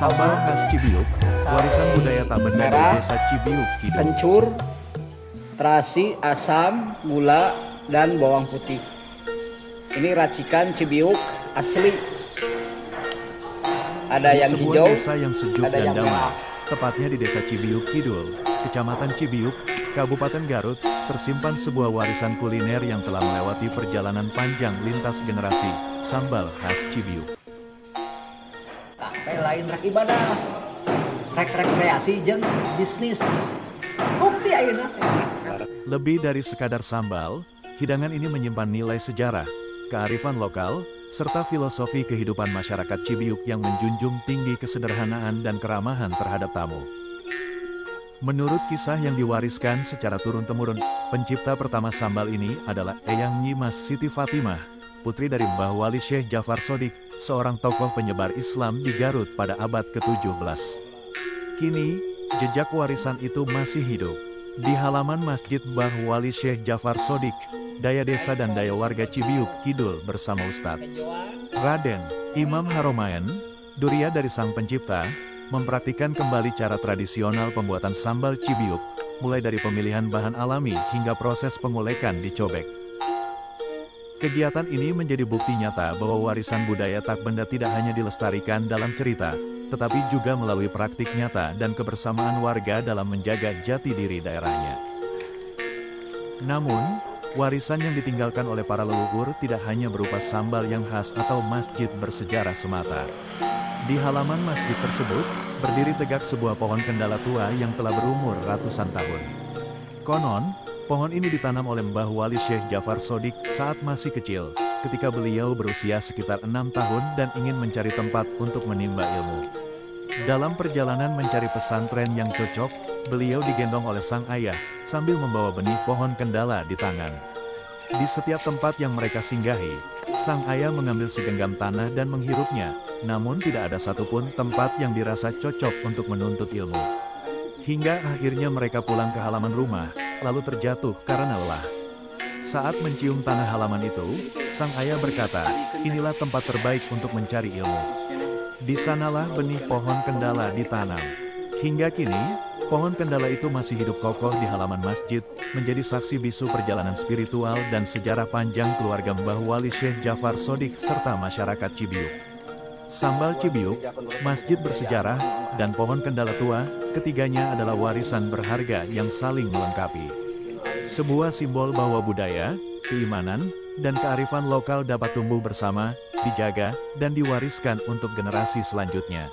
Sambal khas Cibiuk, warisan budaya tak benda di Desa Cibiuk Kidul. Kencur, terasi, asam, gula, dan bawang putih. Ini racikan Cibiuk asli. Ada Di yang sebuah hijau, desa yang sejuk ada dan yang damai, merah. tepatnya di Desa Cibiuk Kidul, Kecamatan Cibiuk, Kabupaten Garut, tersimpan sebuah warisan kuliner yang telah melewati perjalanan panjang lintas generasi, sambal khas Cibiuk. Teh lain rek ibadah, rek rekreasi jeung bisnis. Bukti ayeuna. Lebih dari sekadar sambal, hidangan ini menyimpan nilai sejarah, kearifan lokal, serta filosofi kehidupan masyarakat Cibiuk yang menjunjung tinggi kesederhanaan dan keramahan terhadap tamu. Menurut kisah yang diwariskan secara turun-temurun, pencipta pertama sambal ini adalah Eyang Nyimas Siti Fatimah, putri dari Mbah Wali Syekh Jafar Sodik, seorang tokoh penyebar Islam di Garut pada abad ke-17. Kini, jejak warisan itu masih hidup. Di halaman Masjid Mbah Wali Syekh Jafar Sodik, daya desa dan daya warga Cibiuk Kidul bersama Ustadz Raden Imam Haromaen, Duria dari sang pencipta, mempraktikkan kembali cara tradisional pembuatan sambal Cibiuk, mulai dari pemilihan bahan alami hingga proses pengolekan di cobek. Kegiatan ini menjadi bukti nyata bahwa warisan budaya tak benda tidak hanya dilestarikan dalam cerita, tetapi juga melalui praktik nyata dan kebersamaan warga dalam menjaga jati diri daerahnya. Namun, warisan yang ditinggalkan oleh para leluhur tidak hanya berupa sambal yang khas atau masjid bersejarah semata. Di halaman masjid tersebut, berdiri tegak sebuah pohon kendala tua yang telah berumur ratusan tahun. Konon, pohon ini ditanam oleh Mbah Wali Syekh Jafar Sodik saat masih kecil, ketika beliau berusia sekitar 6 tahun dan ingin mencari tempat untuk menimba ilmu. Dalam perjalanan mencari pesantren yang cocok, beliau digendong oleh sang ayah, sambil membawa benih pohon kendala di tangan. Di setiap tempat yang mereka singgahi, sang ayah mengambil segenggam tanah dan menghirupnya, namun tidak ada satupun tempat yang dirasa cocok untuk menuntut ilmu. Hingga akhirnya mereka pulang ke halaman rumah, lalu terjatuh karena lelah. Saat mencium tanah halaman itu, sang ayah berkata, "Inilah tempat terbaik untuk mencari ilmu." Di sanalah benih pohon kendala ditanam. Hingga kini, pohon kendala itu masih hidup kokoh di halaman masjid, menjadi saksi bisu perjalanan spiritual dan sejarah panjang keluarga Mbah Wali Syekh Jafar Sodik serta masyarakat Cibiuk. Sambal Cibiuk, masjid bersejarah, dan pohon kendala tua, ketiganya adalah warisan berharga yang saling melengkapi. Sebuah simbol bahwa budaya, keimanan, dan kearifan lokal dapat tumbuh bersama, dijaga, dan diwariskan untuk generasi selanjutnya.